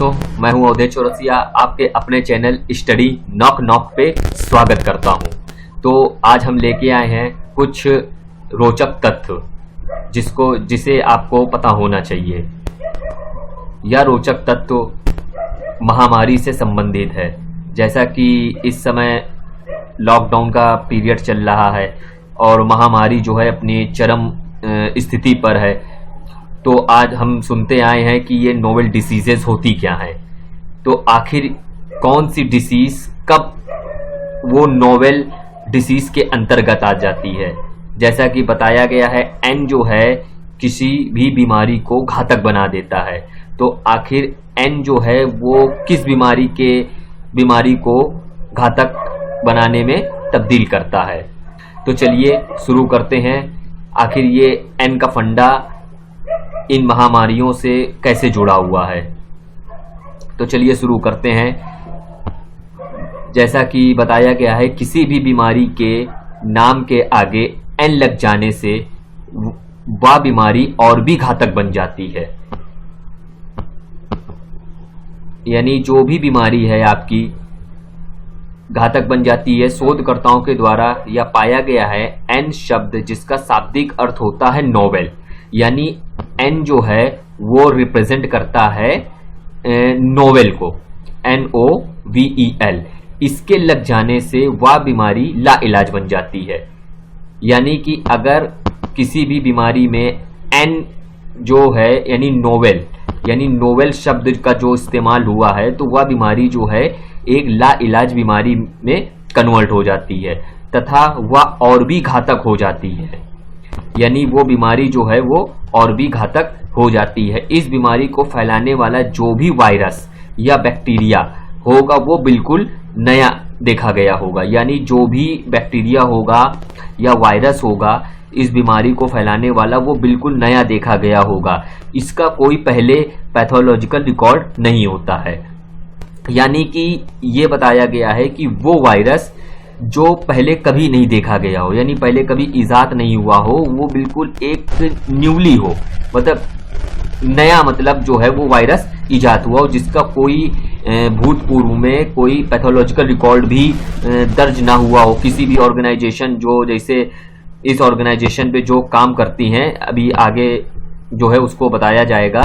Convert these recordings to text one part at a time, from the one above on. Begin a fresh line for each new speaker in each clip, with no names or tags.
दोस्तों, मैं हूं अवधेश चौरसिया, आपके अपने चैनल स्टडी नॉक नॉक पे स्वागत करता हूं। तो आज हम लेके आए हैं कुछ रोचक तथ्य जिसे आपको पता होना चाहिए। यह रोचक तथ्य महामारी से संबंधित है। जैसा कि इस समय लॉकडाउन का पीरियड चल रहा है और महामारी जो है अपनी चरम स्थिति पर है, तो आज हम सुनते आए हैं कि ये नोवेल डिसीजेस होती क्या हैं। तो आखिर कौन सी डिसीज कब वो नोवेल डिसीज के अंतर्गत आ जाती है। जैसा कि बताया गया है, एन जो है किसी भी बीमारी को घातक बना देता है। तो आखिर एन जो है वो किस बीमारी को घातक बनाने में तब्दील करता है। तो चलिए शुरू करते हैं। आखिर ये एन का फंडा इन महामारियों से कैसे जुड़ा हुआ है। तो चलिए शुरू करते हैं। जैसा कि बताया गया है, किसी भी बीमारी के नाम के आगे एन लग जाने से वह बीमारी और भी घातक बन जाती है। यानी जो भी बीमारी है आपकी घातक बन जाती है। शोधकर्ताओं के द्वारा यह पाया गया है, एन शब्द जिसका शाब्दिक अर्थ होता है नोवेल, यानी एन जो है वो रिप्रेजेंट करता है नोवेल को, NOVEL। इसके लग जाने से वह बीमारी लाइलाज बन जाती है। यानी कि अगर किसी भी बीमारी में एन जो है यानी नोवेल शब्द का जो इस्तेमाल हुआ है, तो वह बीमारी जो है एक लाइलाज बीमारी में कन्वर्ट हो जाती है तथा वह और भी घातक हो जाती है। यानी वो बीमारी जो है वो और भी घातक हो जाती है। इस बीमारी को फैलाने वाला जो भी वायरस या बैक्टीरिया होगा वो बिल्कुल नया देखा गया होगा। यानी जो भी बैक्टीरिया होगा या वायरस होगा, इस बीमारी को फैलाने वाला वो बिल्कुल नया देखा गया होगा। इसका कोई पहले पैथोलॉजिकल रिकॉर्ड नहीं होता है। यानी कि ये बताया गया है कि वो वायरस जो पहले कभी नहीं देखा गया हो, यानी पहले कभी इजाद नहीं हुआ हो, वो बिल्कुल एक न्यूली हो, मतलब नया, मतलब जो है वो वायरस इजाद हुआ हो जिसका कोई भूतपूर्व में कोई पैथोलॉजिकल रिकॉर्ड भी दर्ज ना हुआ हो। किसी भी ऑर्गेनाइजेशन जो जैसे इस ऑर्गेनाइजेशन पे जो काम करती हैं, अभी आगे जो है उसको बताया जाएगा,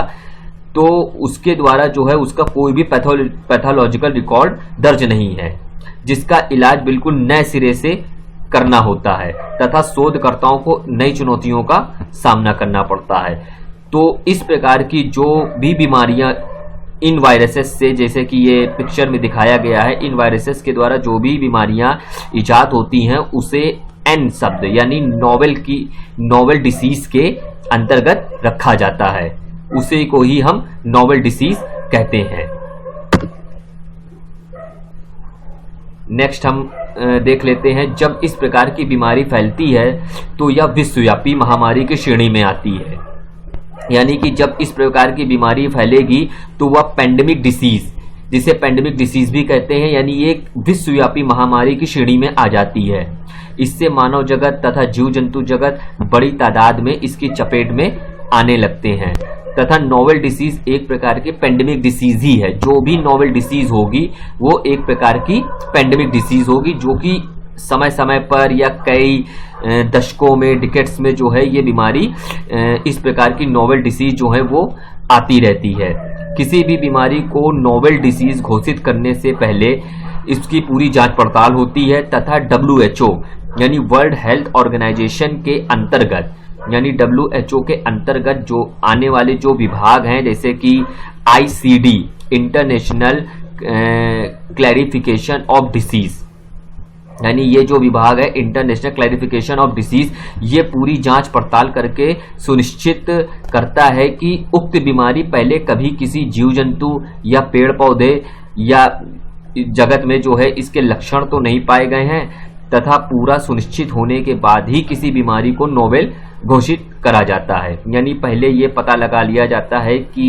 तो उसके द्वारा जो है उसका कोई भी पैथोलॉजिकल रिकॉर्ड दर्ज नहीं है, जिसका इलाज बिल्कुल नए सिरे से करना होता है तथा शोधकर्ताओं को नई चुनौतियों का सामना करना पड़ता है। तो इस प्रकार की जो भी बीमारियां इन वायरसेस से, जैसे कि ये पिक्चर में दिखाया गया है, इन वायरसेस के द्वारा जो भी बीमारियां इजाद होती हैं उसे एन शब्द यानी नोवेल डिसीज के अंतर्गत रखा जाता है। उसे को ही हम नोवेल डिसीज कहते हैं। नेक्स्ट हम देख लेते हैं, जब इस प्रकार की बीमारी फैलती है तो यह विश्वव्यापी महामारी की श्रेणी में आती है। यानी कि जब इस प्रकार की बीमारी फैलेगी तो वह पेंडेमिक डिसीज, जिसे पेंडेमिक डिसीज भी कहते हैं, यानी एक विश्वव्यापी महामारी की श्रेणी में आ जाती है। इससे मानव जगत तथा जीव जंतु जगत बड़ी तादाद में इसकी चपेट में आने लगते हैं तथा नोवेल डिसीज एक प्रकार की पेंडेमिक डिसीज ही है। जो भी नोवेल डिसीज होगी वो एक प्रकार की पेंडेमिक डिसीज होगी, जो कि समय समय पर या कई दशकों में, डिकेड्स में जो है ये बीमारी, इस प्रकार की नोवेल डिसीज जो है वो आती रहती है। किसी भी बीमारी को नोवेल डिसीज घोषित करने से पहले इसकी पूरी जांच पड़ताल होती है तथा WHO यानी वर्ल्ड हेल्थ ऑर्गेनाइजेशन के अंतर्गत, यानी WHO के अंतर्गत जो आने वाले जो विभाग हैं, जैसे कि ICD international clarification of disease, यानी ये जो विभाग है इंटरनेशनल क्लैरिफिकेशन ऑफ डिसीज, ये पूरी जांच पड़ताल करके सुनिश्चित करता है कि उक्त बीमारी पहले कभी किसी जीव जंतु या पेड़ पौधे या जगत में जो है इसके लक्षण तो नहीं पाए गए हैं, तथा पूरा सुनिश्चित होने के बाद ही किसी बीमारी को नोवेल घोषित करा जाता है। यानी पहले ये पता लगा लिया जाता है कि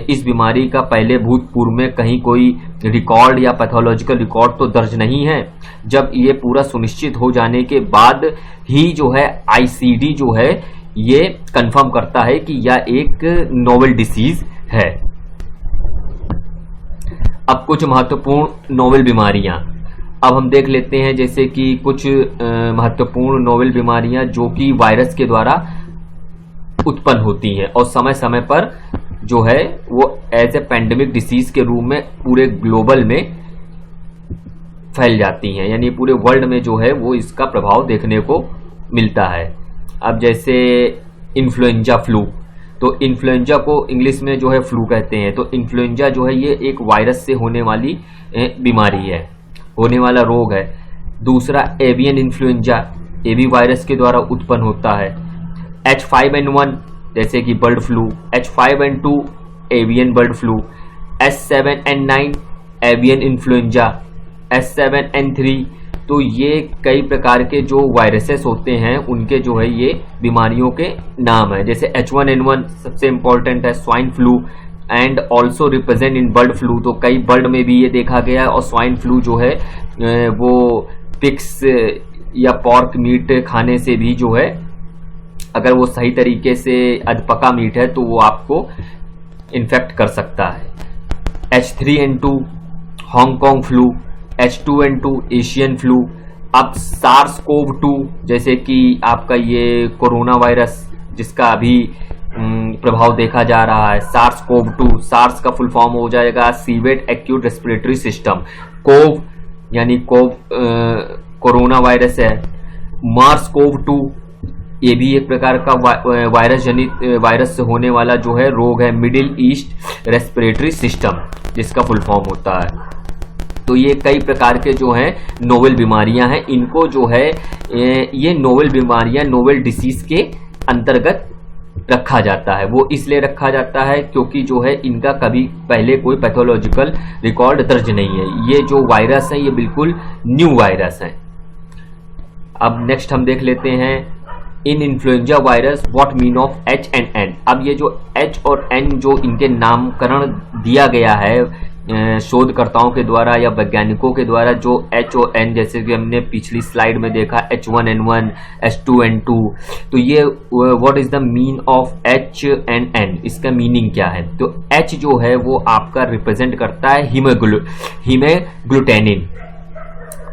इस बीमारी का पहले भूतपूर्व में कहीं कोई रिकॉर्ड या पैथोलॉजिकल रिकॉर्ड तो दर्ज नहीं है। जब ये पूरा सुनिश्चित हो जाने के बाद ही जो है ICD जो है ये कंफर्म करता है कि यह एक नोवेल डिसीज है। अब कुछ महत्वपूर्ण नोवेल बीमारियां अब हम देख लेते हैं, जैसे कि कुछ महत्वपूर्ण नोवेल बीमारियां जो कि वायरस के द्वारा उत्पन्न होती हैं और समय समय पर जो है वो एज ए पैंडेमिक डिसीज के रूप में पूरे ग्लोबल में फैल जाती हैं, यानी पूरे वर्ल्ड में जो है वो इसका प्रभाव देखने को मिलता है। अब जैसे इन्फ्लुएंजा फ्लू, तो इन्फ्लुएंजा को इंग्लिश में जो है फ्लू कहते हैं। तो इन्फ्लुएंजा जो है ये एक वायरस से होने वाली बीमारी है, होने वाला रोग है। दूसरा एवियन इन्फ्लुएंजा, ये भी वायरस के द्वारा उत्पन्न होता है। H5N1 जैसे कि bird flu, H5N2 avian bird flu, H7N9 avian influenza, H7N3। तो ये कई प्रकार के जो वायरसेस होते हैं उनके जो है ये बीमारियों के नाम है। जैसे H1N1 सबसे इंपॉर्टेंट है, swine flu and also represent in bird flu. तो कई बर्ड में भी ये देखा गया है। और स्वाइन फ्लू जो है वो पिग्स या पॉर्क मीट खाने से भी जो है, अगर वो सही तरीके से अधपका मीट है तो वो आपको इन्फेक्ट कर सकता है। H3N2 Hong Kong flu, H2N2 Asian flu. अब SARS-CoV-2 जैसे कि आपका ये कोरोना वायरस जिसका अभी प्रभाव देखा जा रहा है, SARS-CoV-2, SARS का फुल फॉर्म हो जाएगा severe acute respiratory system. CoV यानी कोरोना वायरस है। MARS-CoV-2 ये भी एक प्रकार का वायरस जनित वायरस से होने वाला जो है रोग है, मिडिल ईस्ट रेस्पिरेटरी सिस्टम जिसका फुल फॉर्म होता है। तो ये कई प्रकार के जो हैं नोवेल बीमारियां हैं। इनको जो है ये नोवेल बीमारियां नोवेल डिसीज के अंतर्गत रखा जाता है। वो इसलिए रखा जाता है क्योंकि जो है इनका कभी पहले कोई पैथोलॉजिकल रिकॉर्ड दर्ज नहीं है। ये जो वायरस है ये बिल्कुल न्यू वायरस है। अब नेक्स्ट हम देख लेते हैं in influenza virus what mean of H and N। अब ये जो H और N जो इनके नामकरण दिया गया है शोधकर्ताओं के द्वारा या वैज्ञानिकों के द्वारा, जो H और N जैसे कि हमने पिछली स्लाइड में देखा H1N1, H2N2। तो ये what is the mean of H and N, इसका मीनिंग क्या है? तो H जो है वो आपका रिप्रेजेंट करता है हीमोग्लूटेनिन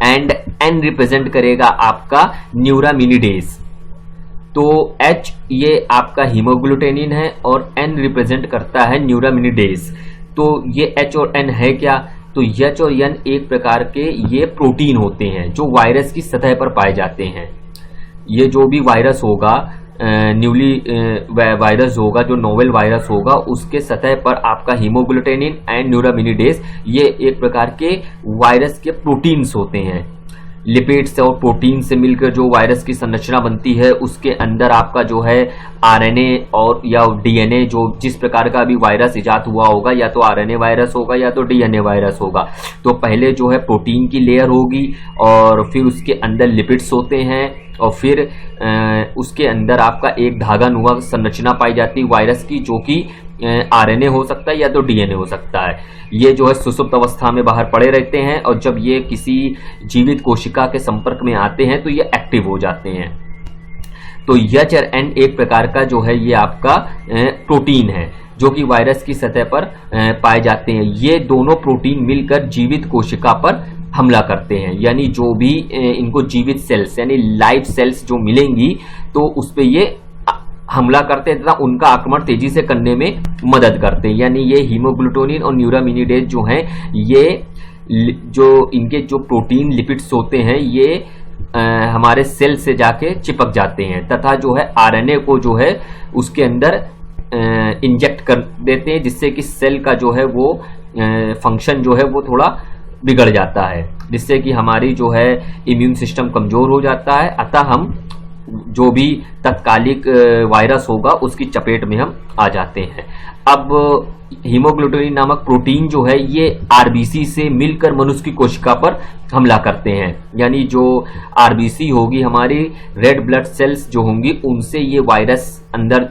एंड N रिप्रेजेंट करेगा आपका न्यूरामिनिडेज। तो H ये आपका हीमोग्लूटेनिन है और N रिप्रेजेंट करता है न्यूरामिनिडेज। तो ये H और N है क्या? तो H और N एक प्रकार के ये प्रोटीन होते हैं जो वायरस की सतह पर पाए जाते हैं। ये जो भी वायरस होगा, न्यूली वायरस होगा, जो नोवेल वायरस होगा, उसके सतह पर आपका हीमोग्लूटेनिन एंड न्यूरामिनिडेज ये एक प्रकार के वायरस के प्रोटीन्स होते हैं। लिपिड्स और प्रोटीन से मिलकर जो वायरस की संरचना बनती है उसके अंदर आपका जो है आरएनए और या डीएनए, जो जिस प्रकार का भी वायरस इजाद हुआ होगा या तो आरएनए वायरस होगा या तो डीएनए वायरस होगा। तो पहले जो है प्रोटीन की लेयर होगी और फिर उसके अंदर लिपिड्स होते हैं और फिर उसके अंदर आपका एक धागा नुमा संरचना पाई जाती है वायरस की, जो कि आरएनए हो सकता है या तो डीएनए हो सकता है। ये जो है सुसुप्त अवस्था में बाहर पड़े रहते हैं और जब ये किसी जीवित कोशिका के संपर्क में आते हैं तो ये एक्टिव हो जाते हैं। तो H और N एक प्रकार का जो है ये आपका प्रोटीन है जो कि वायरस की सतह पर पाए जाते हैं। ये दोनों प्रोटीन मिलकर जीवित कोशिका पर हमला करते हैं, यानी जो भी इनको जीवित सेल्स यानी लाइव सेल्स जो मिलेंगी तो उस पे ये हमला करते हैं तथा उनका आक्रमण तेजी से करने में मदद करते हैं। यानी ये हीमोग्लूटेनिन और न्यूरामिनिडेज जो हैं, ये जो इनके जो प्रोटीन लिपिड्स होते हैं ये हमारे सेल से जाके चिपक जाते हैं तथा जो है आरएनए को जो है उसके अंदर इंजेक्ट कर देते हैं, जिससे कि सेल का जो है वो फंक्शन जो है वो थोड़ा बिगड़ जाता है, जिससे कि हमारी जो है इम्यून सिस्टम कमजोर हो जाता है। अतः हम जो भी तत्कालिक वायरस होगा उसकी चपेट में हम आ जाते हैं। अब हीमोग्लूटेनिन नामक प्रोटीन जो है ये आरबीसी से मिलकर मनुष्य की कोशिका पर हमला करते हैं, यानी जो आरबीसी होगी हमारी रेड ब्लड सेल्स जो होंगी उनसे ये वायरस अंदर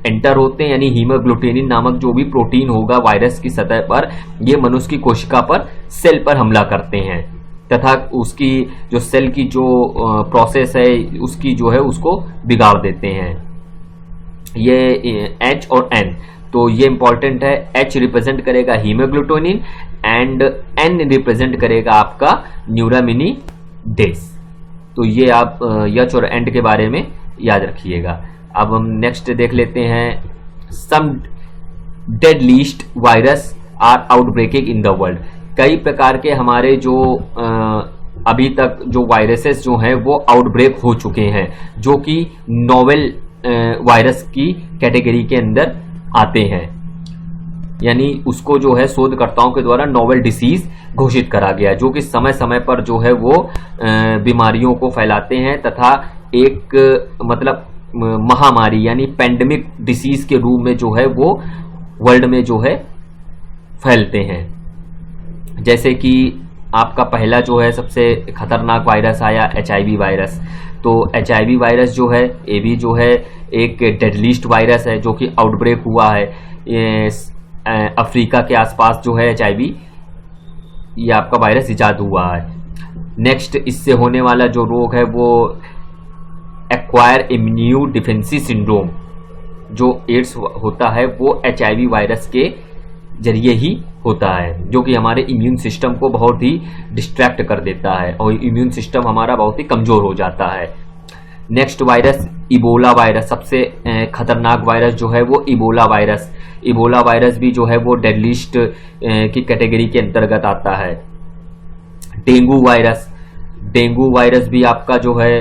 एंटर होते हैं, यानी हीमोग्लूटेनिन नामक जो भी प्रोटीन होगा वायरस की सतह पर ये मनुष्य की कोशिका पर सेल पर हमला करते हैं तथा उसकी जो सेल की जो प्रोसेस है उसकी जो है उसको बिगाड़ देते हैं। ये H और N, तो ये इंपॉर्टेंट है। H रिप्रेजेंट करेगा हीमोग्लूटेनिन एंड N रिप्रेजेंट करेगा आपका न्यूरामिनिडेज। तो ये आप एच और एंड के बारे में याद रखिएगा। अब हम नेक्स्ट देख लेते हैं, some deadliest virus are outbreaking in the world. कई प्रकार के हमारे जो अभी तक जो वायरसेस जो हैं वो आउटब्रेक हो चुके हैं, जो कि नोवेल वायरस की कैटेगरी के अंदर आते हैं, यानी उसको जो है शोधकर्ताओं के द्वारा नोवेल डिसीज घोषित करा गया, जो कि समय समय पर जो है वो बीमारियों को फैलाते हैं तथा एक मतलब महामारी यानी पेंडेमिक डिसीज के रूप में जो है वो वर्ल्ड में जो है फैलते हैं। जैसे कि आपका पहला जो है सबसे खतरनाक वायरस आया HIV वायरस। तो HIV वायरस जो है ये भी जो है एक डेडलीस्ट वायरस है, जो कि आउटब्रेक हुआ है अफ्रीका के आसपास जो है HIV ये आपका वायरस इजाद हुआ है। नेक्स्ट इससे होने वाला जो रोग है वो एक्वायर इम्यून डिफेंसी सिंड्रोम, जो एड्स होता है वो HIV वायरस के जरिए ही होता है, जो कि हमारे इम्यून सिस्टम को बहुत ही डिस्ट्रैक्ट कर देता है और इम्यून सिस्टम हमारा बहुत ही कमजोर हो जाता है। नेक्स्ट वायरस इबोला वायरस, सबसे खतरनाक वायरस जो है वो इबोला वायरस। इबोला वायरस भी जो है वो डेडलिस्ट की कैटेगरी के अंतर्गत आता है। डेंगू वायरस, डेंगू वायरस भी आपका जो है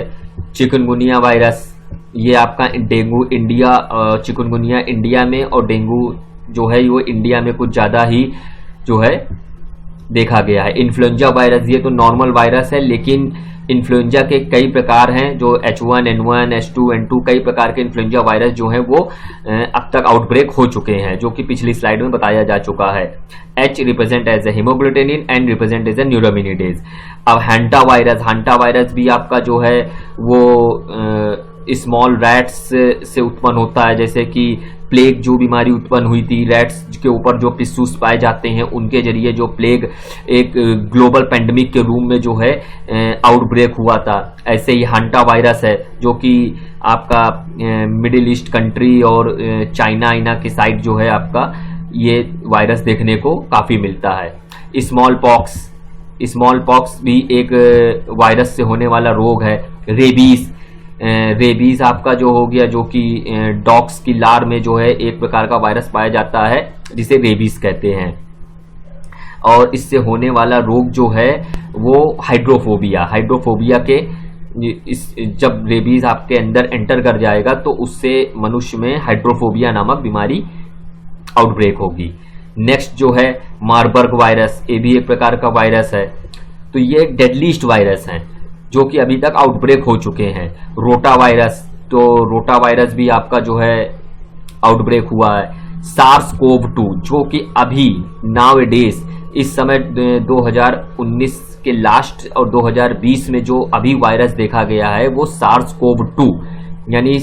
चिकनगुनिया वायरस, ये आपका डेंगू इंडिया, चिकनगुनिया इंडिया में और डेंगू जो है वो इंडिया में कुछ ज्यादा ही जो है देखा गया है। इन्फ्लुएंजा वायरस, ये तो नॉर्मल वायरस है, लेकिन इन्फ्लुएंजा के कई प्रकार हैं, जो H1N1 H2 N2 कई प्रकार के इन्फ्लुएंजा वायरस जो हैं वो अब तक आउटब्रेक हो चुके हैं, जो कि पिछली स्लाइड में बताया जा चुका है। H represent as a haemoglobin, N represent as a neuraminidase. अब हैंटा वायरस भी आपका जो है वो स्मॉल रैट्स से उत्पन्न होता है। जैसे कि प्लेग जो बीमारी उत्पन्न हुई थी, रैट्स के ऊपर जो टिश्यूज पाए जाते हैं उनके जरिए जो प्लेग एक ग्लोबल पेंडेमिक के रूप में जो है आउटब्रेक हुआ था, ऐसे ही हंटा वायरस है जो कि आपका मिडिल ईस्ट कंट्री और चाइना की साइड जो है आपका ये वायरस देखने को काफी मिलता है। स्मॉल पॉक्स भी एक वायरस से होने वाला रोग है। रेबीज आपका जो हो गया, जो कि डॉग्स की लार में जो है एक प्रकार का वायरस पाया जाता है जिसे रेबीज कहते हैं। और इससे होने वाला रोग जो है वो हाइड्रोफोबिया के जब रेबीज आपके अंदर एंटर कर जाएगा तो उससे मनुष्य में हाइड्रोफोबिया नामक बीमारी आउटब्रेक होगी। नेक्स्ट जो है मार्बर्ग वायरस, ये भी एक प्रकार का वायरस है। तो ये एक डेडलीस्ट वायरस है जो कि अभी तक आउटब्रेक हो चुके हैं। रोटा वायरस भी आपका जो है आउटब्रेक हुआ है। SARS-CoV-2 जो कि अभी नाउअडेज इस समय 2019 के लास्ट और 2020 में जो अभी वायरस देखा गया है वो SARS-CoV-2 यानी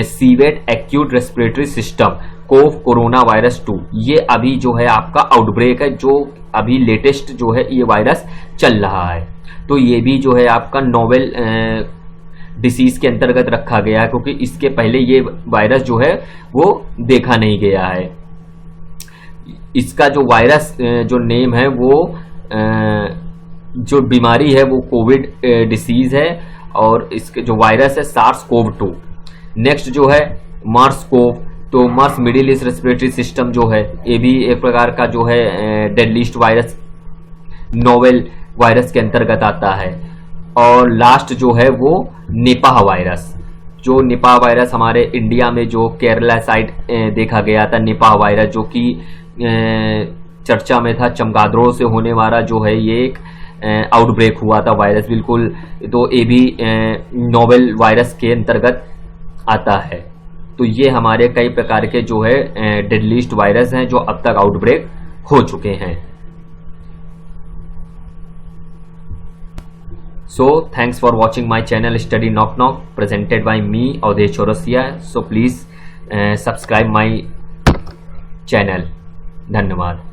civet acute respiratory system corona virus 2, ये अभी जो है आपका आउटब्रेक है, जो अभी लेटेस्ट जो है ये वायरस चल रहा है। तो ये भी जो है आपका नोवेल डिसीज के अंतर्गत रखा गया है, क्योंकि इसके पहले ये वायरस जो है वो देखा नहीं गया है। इसका जो वायरस जो नेम है वो जो बीमारी है वो कोविड डिसीज है और इसके जो वायरस है SARS-CoV-2। नेक्स्ट जो है मर्स-कोव, तो मर्स मिडिल ईस्ट रेस्पिरेटरी सिस्टम जो है ये भी एक प्रकार का जो है डेडलिस्ट वायरस नोवेल वायरस के अंतर्गत आता है। और लास्ट जो है वो निपाह वायरस, जो निपाह वायरस हमारे इंडिया में जो केरला साइड देखा गया था, निपाह वायरस जो कि चर्चा में था, चमगादड़ों से होने वाला जो है ये एक आउटब्रेक हुआ था वायरस बिल्कुल। तो ये भी नोवेल वायरस के अंतर्गत आता है। तो ये हमारे कई प्रकार के जो है डेडलिस्ट वायरस हैं जो अब तक आउटब्रेक हो चुके हैं। So thanks for watching my channel Study Knock Knock presented by me Avdesh Chaurasia. So please subscribe my channel. धन्यवाद।